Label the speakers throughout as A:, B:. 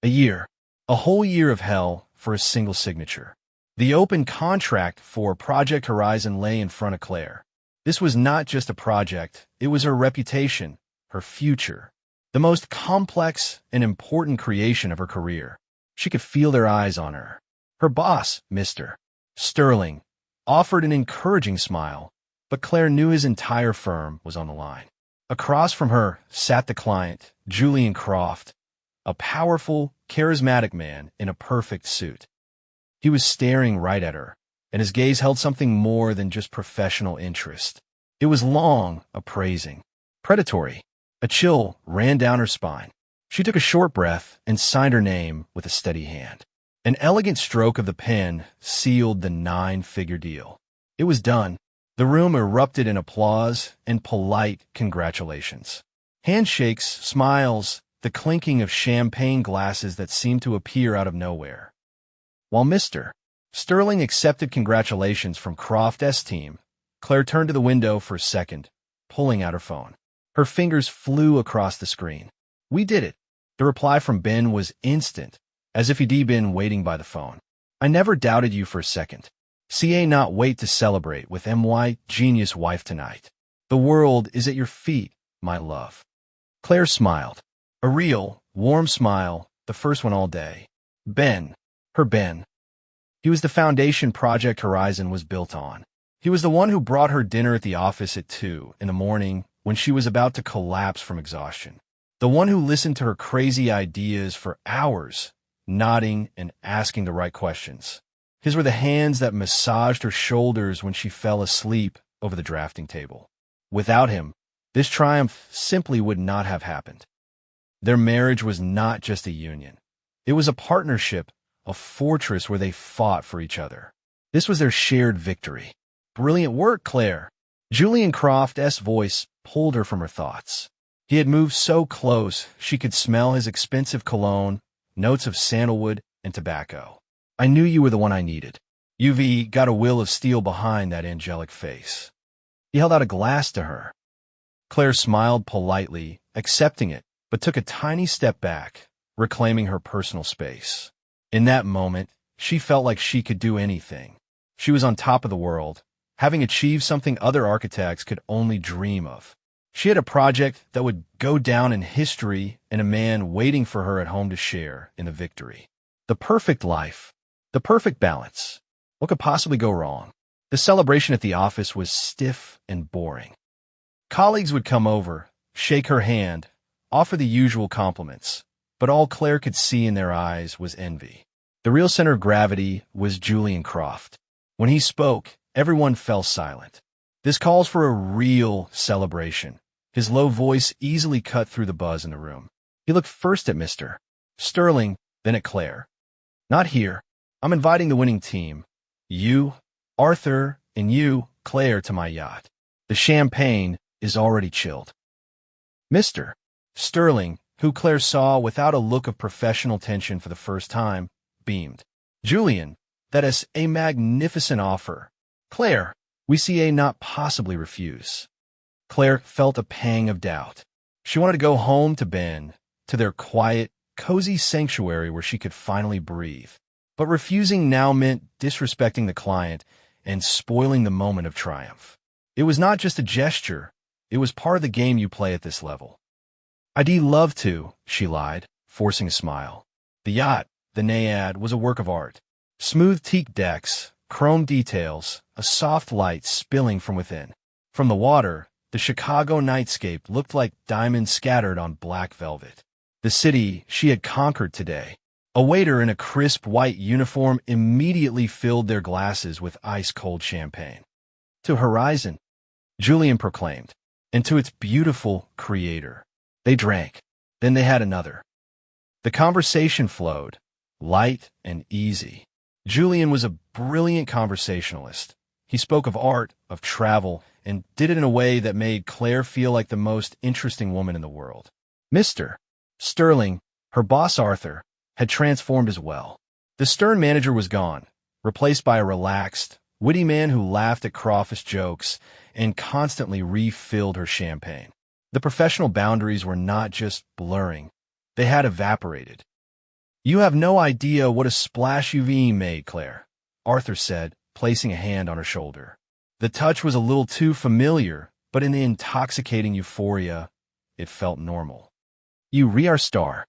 A: A year. A whole year of hell for a single signature. The open contract for Project Horizon lay in front of Claire. This was not just a project, it was her reputation, her future, the most complex and important creation of her career. She could feel their eyes on her. Her boss, Mr. Sterling, offered an encouraging smile, but Claire knew his entire firm was on the line. Across from her sat the client, Julian Croft, a powerful, charismatic man in a perfect suit. He was staring right at her, and his gaze held something more than just professional interest. It was long, appraising, predatory. A chill ran down her spine. She took a short breath and signed her name with a steady hand. An elegant stroke of the pen sealed the 9-figure deal. It was done. The room erupted in applause and polite congratulations. Handshakes, smiles, the clinking of champagne glasses that seemed to appear out of nowhere. While Mr. Sterling accepted congratulations from Croft's team, Claire turned to the window for a second, pulling out her phone. Her fingers flew across the screen. "We did it." The reply from Ben was instant, as if he'd been waiting by the phone. "I never doubted you for a second. CA not wait to celebrate with MY genius wife tonight. The world is at your feet, my love." Claire smiled. A real, warm smile, the first one all day. Ben. Her Ben. He was the foundation Project Horizon was built on. He was the one who brought her dinner at the office at 2 in the morning when she was about to collapse from exhaustion. The one who listened to her crazy ideas for hours, nodding and asking the right questions. His were the hands that massaged her shoulders when she fell asleep over the drafting table. Without him, this triumph simply would not have happened. Their marriage was not just a union. It was a partnership, a fortress where they fought for each other. This was their shared victory. "Brilliant work, Claire." Julian Croft's voice pulled her from her thoughts. He had moved so close she could smell his expensive cologne, notes of sandalwood and tobacco. "I knew you were the one I needed." You've got a will of steel behind that angelic face. He held out a glass to her. Claire smiled politely, accepting it, but took a tiny step back, reclaiming her personal space. In that moment, she felt like she could do anything. She was on top of the world, having achieved something other architects could only dream of. She had a project that would go down in history and a man waiting for her at home to share in the victory. The perfect life. The perfect balance. What could possibly go wrong? The celebration at the office was stiff and boring. Colleagues would come over, shake her hand, offer the usual compliments, but all Claire could see in their eyes was envy. The real center of gravity was Julian Croft. When he spoke, everyone fell silent. "This calls for a real celebration." His low voice easily cut through the buzz in the room. He looked first at Mr. Sterling, then at Claire. "Not here. I'm inviting the winning team. You, Arthur, and you, Claire, to my yacht. The champagne is already chilled." Mr. Sterling, who Claire saw without a look of professional tension for the first time, beamed. "Julian, that is a magnificent offer. Claire, we see a not possibly refuse." Claire felt a pang of doubt. She wanted to go home to Ben, to their quiet, cozy sanctuary where she could finally breathe. But refusing now meant disrespecting the client and spoiling the moment of triumph. It was not just a gesture, it was part of the game you play at this level. "I'd love to," she lied, forcing a smile. The yacht, the Naiad, was a work of art. Smooth teak decks, chrome details, a soft light spilling from within. From the water, the Chicago nightscape looked like diamonds scattered on black velvet. The city she had conquered today. A waiter in a crisp white uniform immediately filled their glasses with ice-cold champagne. "To Horizon," Julian proclaimed, "and to its beautiful creator." They drank. Then they had another. The conversation flowed, light and easy. Julian was a brilliant conversationalist. He spoke of art, of travel, and did it in a way that made Claire feel like the most interesting woman in the world. Mr. Sterling, her boss Arthur, had transformed as well. The stern manager was gone, replaced by a relaxed, witty man who laughed at Crawford's jokes and constantly refilled her champagne. The professional boundaries were not just blurring, they had evaporated. You have no idea what a splash you've made, Claire, Arthur said, placing a hand on her shoulder. The touch was a little too familiar, but in the intoxicating euphoria, it felt normal. You are star.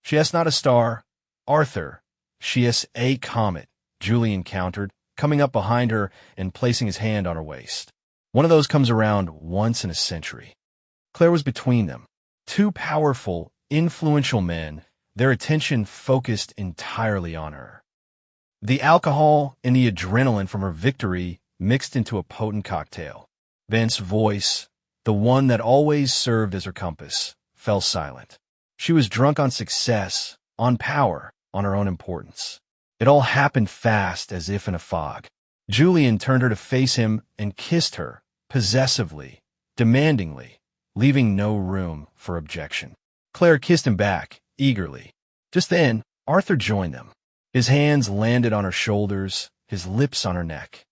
A: She is not a star, Arthur. She is a comet, Julian countered, coming up behind her and placing his hand on her waist. One of those comes around once in a century. Claire was between them. Two powerful, influential men, their attention focused entirely on her. The alcohol and the adrenaline from her victory mixed into a potent cocktail. Ben's voice, the one that always served as her compass, fell silent. She was drunk on success, on power, on her own importance. It all happened fast, as if in a fog. Julian turned her to face him and kissed her, possessively, demandingly, leaving no room for objection. Claire kissed him back, eagerly. Just then, Arthur joined them. His hands landed on her shoulders, his lips on her neck.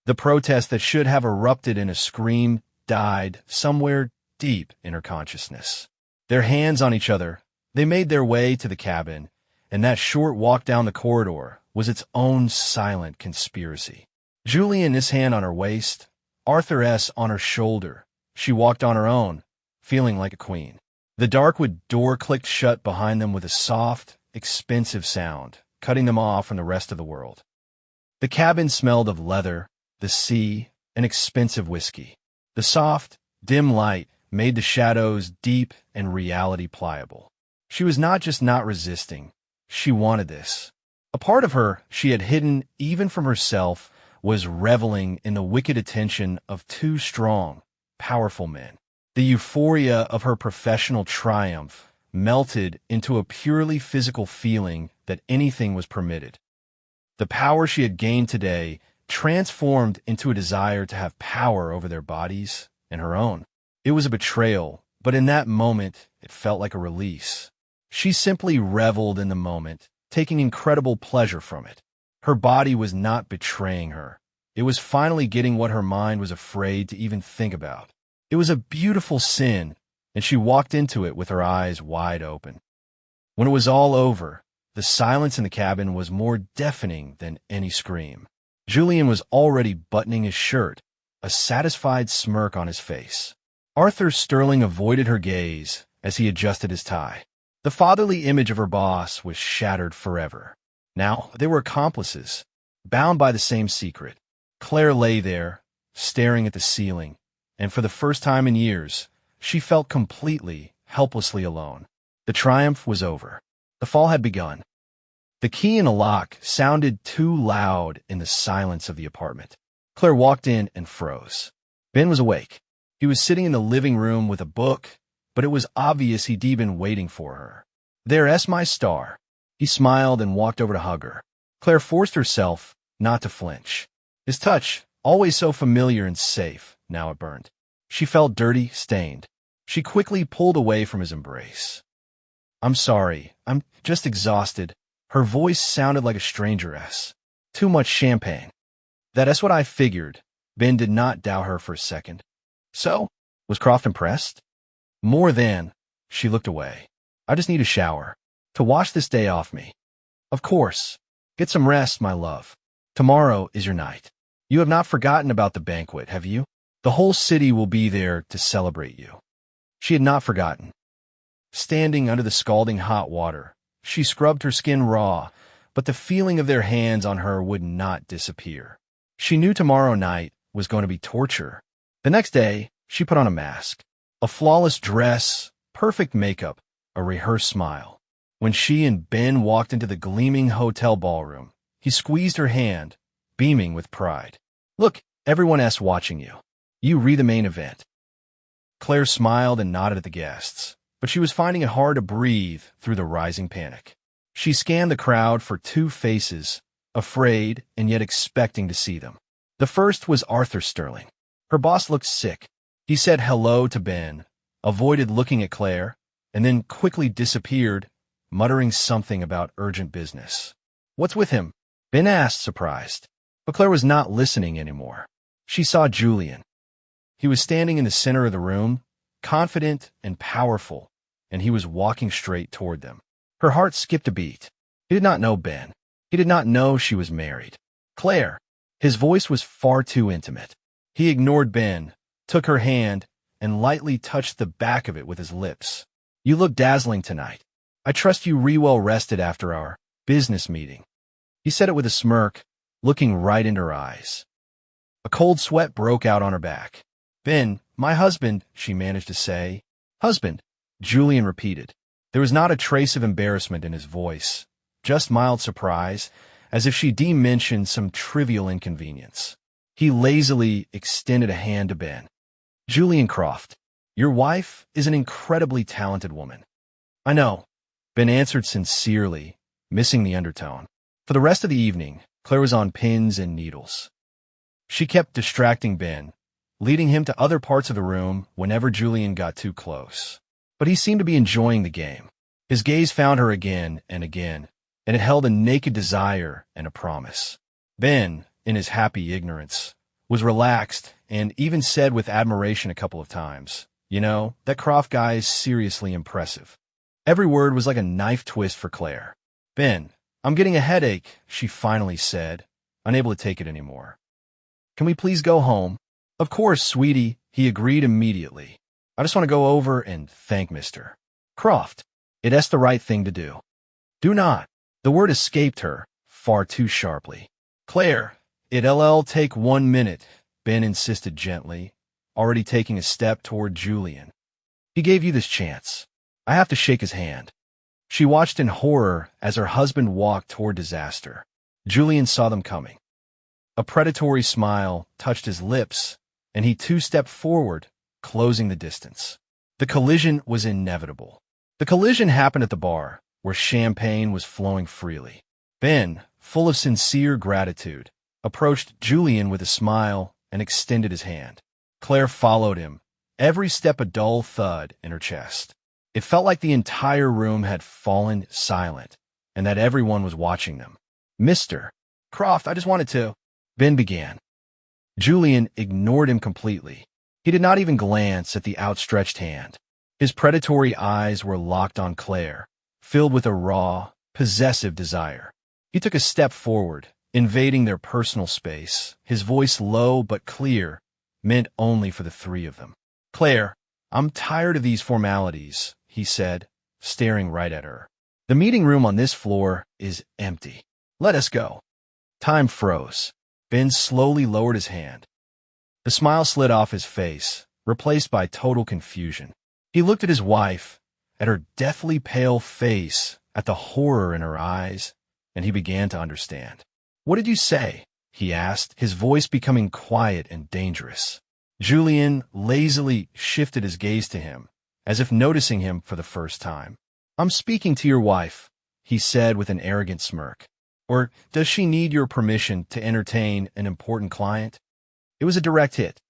A: The protest that should have erupted in a scream died somewhere deep in her consciousness. Their hands on each other, they made their way to the cabin, and that short walk down the corridor was its own silent conspiracy. Julian, his hand on her waist, Arthur S. on her shoulder. She walked on her own, feeling like a queen. The darkwood door clicked shut behind them with a soft, expensive sound, cutting them off from the rest of the world. The cabin smelled of leather, the sea, and expensive whiskey. The soft, dim light made the shadows deep and reality pliable. She was not just not resisting, she wanted this. A part of her she had hidden even from herself was reveling in the wicked attention of two strong, powerful men. The euphoria of her professional triumph melted into a purely physical feeling that anything was permitted. The power she had gained today transformed into a desire to have power over their bodies and her own. It was a betrayal, but in that moment, it felt like a release. She simply reveled in the moment, taking incredible pleasure from it. Her body was not betraying her. It was finally getting what her mind was afraid to even think about. It was a beautiful sin, and she walked into it with her eyes wide open. When it was all over, the silence in the cabin was more deafening than any scream. Julian was already buttoning his shirt, a satisfied smirk on his face. Arthur Sterling avoided her gaze as he adjusted his tie. The fatherly image of her boss was shattered forever. Now they were accomplices, bound by the same secret. Claire lay there, staring at the ceiling, and for the first time in years, she felt completely, helplessly alone. The triumph was over. The fall had begun. The key in the lock sounded too loud in the silence of the apartment. Claire walked in and froze. Ben was awake. He was sitting in the living room with a book, but it was obvious he'd been waiting for her. There's my star. He smiled and walked over to hug her. Claire forced herself not to flinch. His touch, always so familiar and safe, now it burned. She felt dirty, stained. She quickly pulled away from his embrace. I'm sorry, I'm just exhausted. Her voice sounded like a strangeress. Too much champagne. That's what I figured. Ben did not doubt her for a second. So, was Croft impressed? More than. She looked away. I just need a shower. To wash this day off me. Of course. Get some rest, my love. Tomorrow is your night. You have not forgotten about the banquet, have you? The whole city will be there to celebrate you. She had not forgotten. Standing under the scalding hot water, she scrubbed her skin raw, but the feeling of their hands on her would not disappear. She knew tomorrow night was going to be torture. The next day, she put on a mask. A flawless dress, perfect makeup, a rehearsed smile. When she and Ben walked into the gleaming hotel ballroom, he squeezed her hand, beaming with pride. Look, everyone else watching you. You read the main event. Claire smiled and nodded at the guests, but she was finding it hard to breathe through the rising panic. She scanned the crowd for two faces, afraid and yet expecting to see them. The first was Arthur Sterling. Her boss looked sick. He said hello to Ben, avoided looking at Claire, and then quickly disappeared, muttering something about urgent business. What's with him? Ben asked, surprised. But Claire was not listening anymore. She saw Julian. He was standing in the center of the room, confident and powerful, and he was walking straight toward them. Her heart skipped a beat. He did not know Ben. He did not know she was married. Claire. His voice was far too intimate. He ignored Ben, took her hand, and lightly touched the back of it with his lips. You look dazzling tonight. I trust you well rested after our business meeting. He said it with a smirk, looking right into her eyes. A cold sweat broke out on her back. Ben, my husband, she managed to say. Husband, Julian repeated. There was not a trace of embarrassment in his voice, just mild surprise, as if she mentioned some trivial inconvenience. He lazily extended a hand to Ben. Julian Croft, your wife is an incredibly talented woman. I know, Ben answered sincerely, missing the undertone. For the rest of the evening, Claire was on pins and needles. She kept distracting Ben, leading him to other parts of the room whenever Julian got too close. But he seemed to be enjoying the game. His gaze found her again, and it held a naked desire and a promise. Ben, in his happy ignorance, was relaxed and even said with admiration a couple of times, you know, that Croft guy is seriously impressive. Every word was like a knife twist for Claire. Ben, I'm getting a headache, she finally said, unable to take it anymore. Can we please go home? Of course, sweetie, he agreed immediately. I just want to go over and thank Mr. Croft. It's the right thing to do. Do not. The word escaped her, far too sharply. Claire, it'll take 1 minute, Ben insisted gently, already taking a step toward Julian. He gave you this chance. I have to shake his hand. She watched in horror as her husband walked toward disaster. Julian saw them coming. A predatory smile touched his lips, and he two-stepped forward, closing the distance. The collision was inevitable. The collision happened at the bar, where champagne was flowing freely. Ben, full of sincere gratitude, approached Julian with a smile and extended his hand. Claire followed him, every step a dull thud in her chest. It felt like the entire room had fallen silent, and that everyone was watching them. Mr. Croft, I just wanted to... Ben began. Julian ignored him completely. He did not even glance at the outstretched hand. His predatory eyes were locked on Claire, filled with a raw, possessive desire. He took a step forward, invading their personal space, his voice low but clear, meant only for the three of them. Claire, I'm tired of these formalities, he said, staring right at her. The meeting room on this floor is empty. Let us go. Time froze. Ben slowly lowered his hand. The smile slid off his face, replaced by total confusion. He looked at his wife, at her deathly pale face, at the horror in her eyes, and he began to understand. What did you say? He asked, his voice becoming quiet and dangerous. Julian lazily shifted his gaze to him, as if noticing him for the first time. I'm speaking to your wife, he said with an arrogant smirk. Or does she need your permission to entertain an important client? It was a direct hit.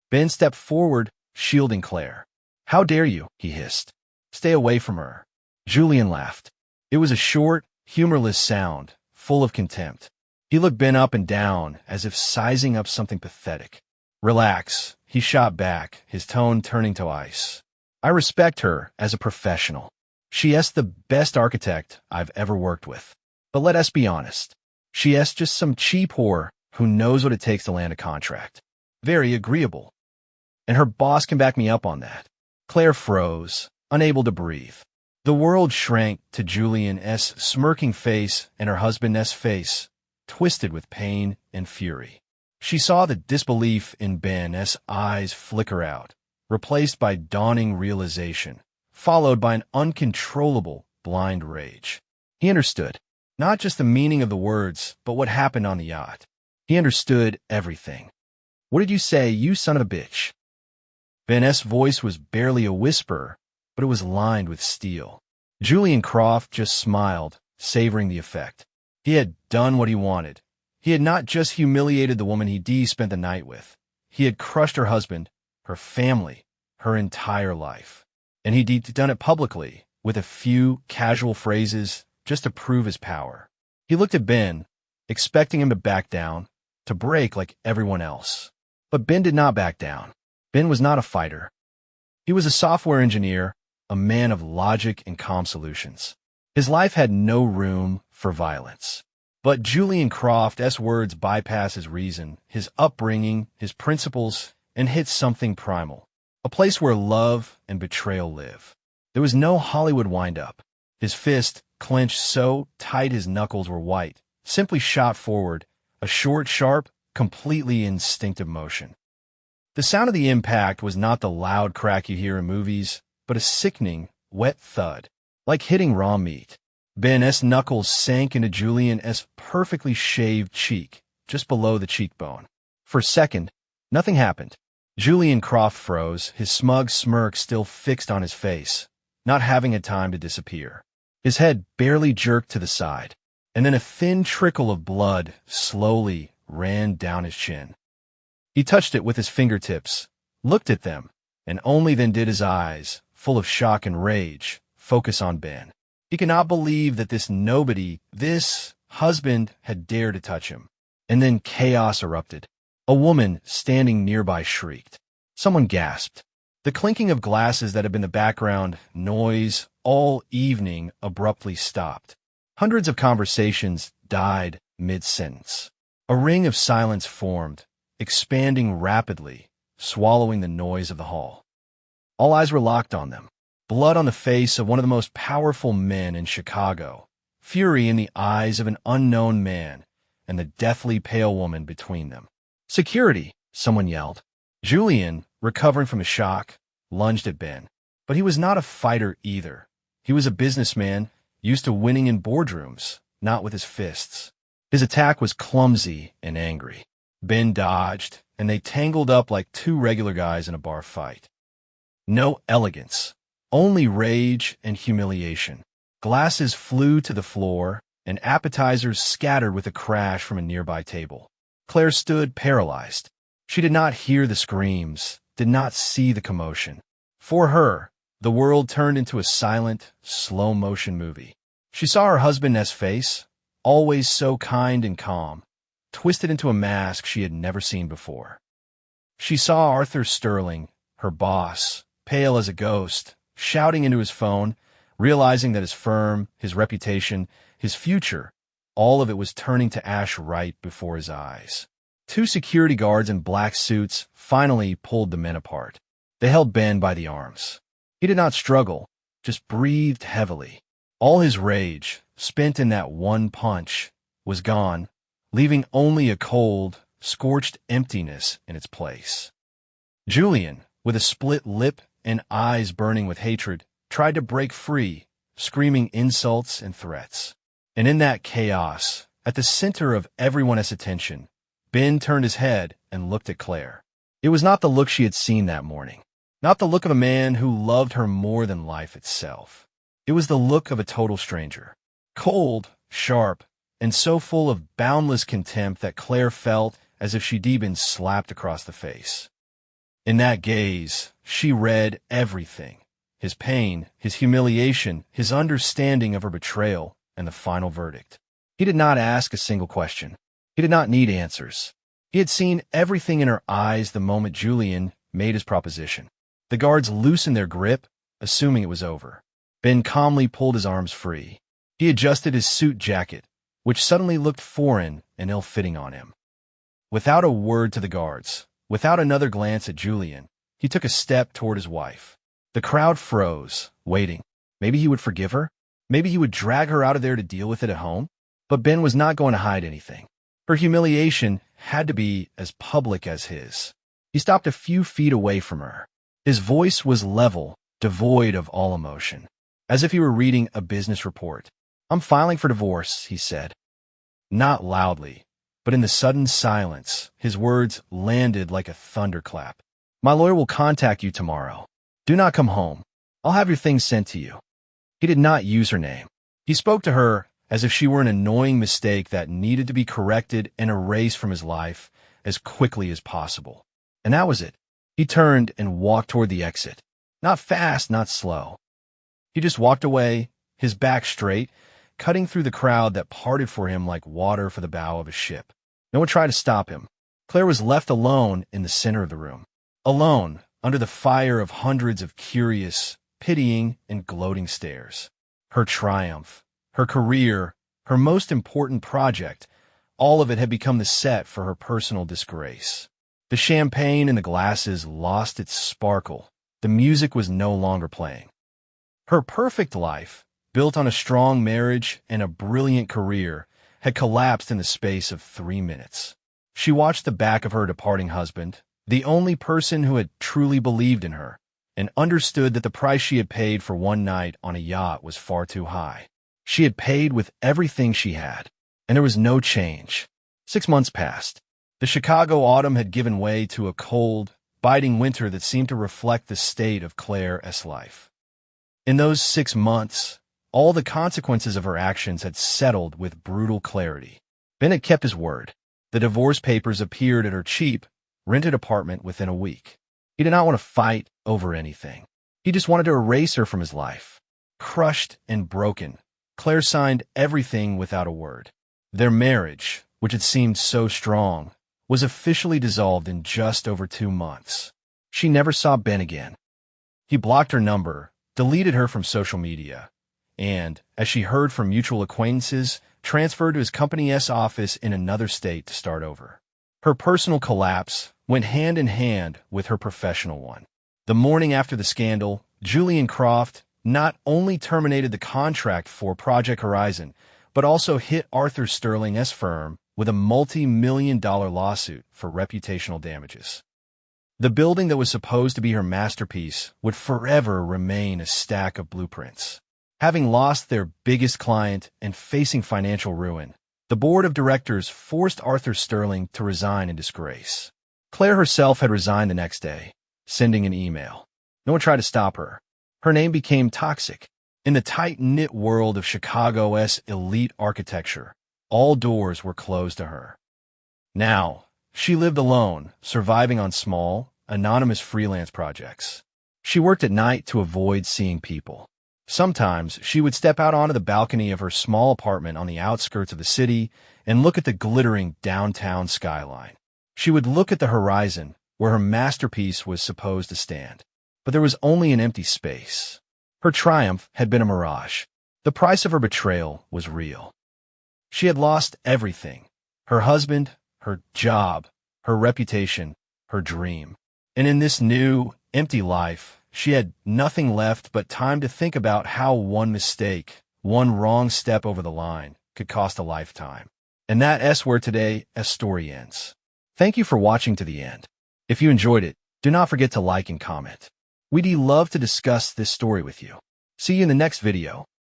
A: Ben stepped forward, shielding Claire. How dare you, he hissed. Stay away from her. Julian laughed. It was a short, humorless sound, full of contempt. He looked Ben up and down, as if sizing up something pathetic. Relax, he shot back, his tone turning to ice. I respect her as a professional. She is the best architect I've ever worked with. But let us be honest. She is just some cheap whore who knows what it takes to land a contract. Very agreeable. And her boss can back me up on that. Claire froze, unable to breathe. The world shrank to Julian's smirking face and her husband's face, twisted with pain and fury. She saw the disbelief in Ben's eyes flicker out, replaced by dawning realization, followed by an uncontrollable blind rage. He understood. Not just the meaning of the words, but what happened on the yacht. He understood everything. What did you say, you son of a bitch? Ben's voice was barely a whisper, but it was lined with steel. Julian Croft just smiled, savoring the effect. He had done what he wanted. He had not just humiliated the woman he spent the night with. He had crushed her husband, her family, her entire life. And he'd done it publicly, with a few casual phrases, just to prove his power. He looked at Ben, expecting him to back down, to break like everyone else. But Ben did not back down. Ben was not a fighter. He was a software engineer, a man of logic and calm solutions. His life had no room for violence. But Julian Croft's words bypass his reason, his upbringing, his principles, and hit something primal. A place where love and betrayal live. There was no Hollywood wind-up. His fist, clenched so tight his knuckles were white, simply shot forward, a short, sharp, completely instinctive motion. The sound of the impact was not the loud crack you hear in movies, but a sickening, wet thud, like hitting raw meat. Ben's knuckles sank into Julian's perfectly shaved cheek, just below the cheekbone. For a second, nothing happened. Julian Croft froze, his smug smirk still fixed on his face, not having had time to disappear. His head barely jerked to the side, and then a thin trickle of blood slowly ran down his chin. He touched it with his fingertips, looked at them, and only then did his eyes, full of shock and rage, focus on Ben. He could not believe that this nobody, this husband, had dared to touch him. And then chaos erupted. A woman standing nearby shrieked. Someone gasped. The clinking of glasses that had been the background noise all evening abruptly stopped. Hundreds of conversations died mid-sentence. A ring of silence formed, expanding rapidly, swallowing the noise of the hall. All eyes were locked on them. Blood on the face of one of the most powerful men in Chicago, fury in the eyes of an unknown man, and the deathly pale woman between them. "Security!" someone yelled. Julian, recovering from his shock, lunged at Ben. But he was not a fighter either. He was a businessman, used to winning in boardrooms, not with his fists. His attack was clumsy and angry. Ben dodged, and they tangled up like two regular guys in a bar fight. No elegance. Only rage and humiliation. Glasses flew to the floor, and appetizers scattered with a crash from a nearby table. Claire stood paralyzed. She did not hear the screams, did not see the commotion. For her, the world turned into a silent, slow-motion movie. She saw her husband's face, always so kind and calm, twisted into a mask she had never seen before. She saw Arthur Sterling, her boss, pale as a ghost, shouting into his phone, realizing that his firm, his reputation, his future, all of it was turning to ash right before his eyes. Two security guards in black suits finally pulled the men apart. They held Ben by the arms. He did not struggle, just breathed heavily. All his rage, spent in that one punch, was gone, leaving only a cold, scorched emptiness in its place. Julian, with a split lip and eyes burning with hatred, tried to break free, screaming insults and threats. And in that chaos, at the center of everyone's attention, Ben turned his head and looked at Claire. It was not the look she had seen that morning, not the look of a man who loved her more than life itself. It was the look of a total stranger, cold, sharp, and so full of boundless contempt that Claire felt as if she'd been slapped across the face. In that gaze, she read everything. His pain, his humiliation, his understanding of her betrayal, and the final verdict. He did not ask a single question. He did not need answers. He had seen everything in her eyes the moment Julian made his proposition. The guards loosened their grip, assuming it was over. Ben calmly pulled his arms free. He adjusted his suit jacket, which suddenly looked foreign and ill-fitting on him. Without a word to the guards, without another glance at Julian, he took a step toward his wife. The crowd froze, waiting. Maybe he would forgive her? Maybe he would drag her out of there to deal with it at home? But Ben was not going to hide anything. Her humiliation had to be as public as his. He stopped a few feet away from her. His voice was level, devoid of all emotion, as if he were reading a business report. "I'm filing for divorce," he said. Not loudly, but in the sudden silence, his words landed like a thunderclap. "My lawyer will contact you tomorrow. Do not come home. I'll have your things sent to you." He did not use her name. He spoke to her as if she were an annoying mistake that needed to be corrected and erased from his life as quickly as possible. And that was it. He turned and walked toward the exit. Not fast, not slow. He just walked away, his back straight, cutting through the crowd that parted for him like water for the bow of a ship. No one tried to stop him. Claire was left alone in the center of the room. Alone, under the fire of hundreds of curious, pitying, and gloating stares. Her triumph, her career, her most important project, all of it had become the set for her personal disgrace. The champagne in the glasses lost its sparkle. The music was no longer playing. Her perfect life, built on a strong marriage and a brilliant career, had collapsed in the space of 3 minutes. She watched the back of her departing husband, the only person who had truly believed in her, and understood that the price she had paid for one night on a yacht was far too high. She had paid with everything she had, and there was no change. 6 months passed. The Chicago autumn had given way to a cold, biting winter that seemed to reflect the state of Claire's life. In those 6 months, all the consequences of her actions had settled with brutal clarity. Bennett kept his word. The divorce papers appeared at her cheap, rented apartment within a week. He did not want to fight over anything. He just wanted to erase her from his life. Crushed and broken, Claire signed everything without a word. Their marriage, which had seemed so strong, was officially dissolved in just over 2 months. She never saw Ben again. He blocked her number, deleted her from social media, and, as she heard from mutual acquaintances, transferred to his company's office in another state to start over. Her personal collapse went hand in hand with her professional one. The morning after the scandal, Julian Croft not only terminated the contract for Project Horizon, but also hit Arthur Sterling's firm with a multi-million-dollar lawsuit for reputational damages. The building that was supposed to be her masterpiece would forever remain a stack of blueprints. Having lost their biggest client and facing financial ruin, the board of directors forced Arthur Sterling to resign in disgrace. Claire herself had resigned the next day, sending an email. No one tried to stop her. Her name became toxic. In the tight-knit world of Chicago's elite architecture, all doors were closed to her. Now, she lived alone, surviving on small, anonymous freelance projects. She worked at night to avoid seeing people. Sometimes she would step out onto the balcony of her small apartment on the outskirts of the city and look at the glittering downtown skyline. She would look at the horizon, where her masterpiece was supposed to stand. But there was only an empty space. Her triumph had been a mirage. The price of her betrayal was real. She had lost everything: her husband, her job, her reputation, her dream. And in this new, empty life, she had nothing left but time to think about how one mistake, one wrong step over the line, could cost a lifetime. And that's where today's story ends. Thank you for watching to the end. If you enjoyed it, do not forget to like and comment. We'd love to discuss this story with you. See you in the next video.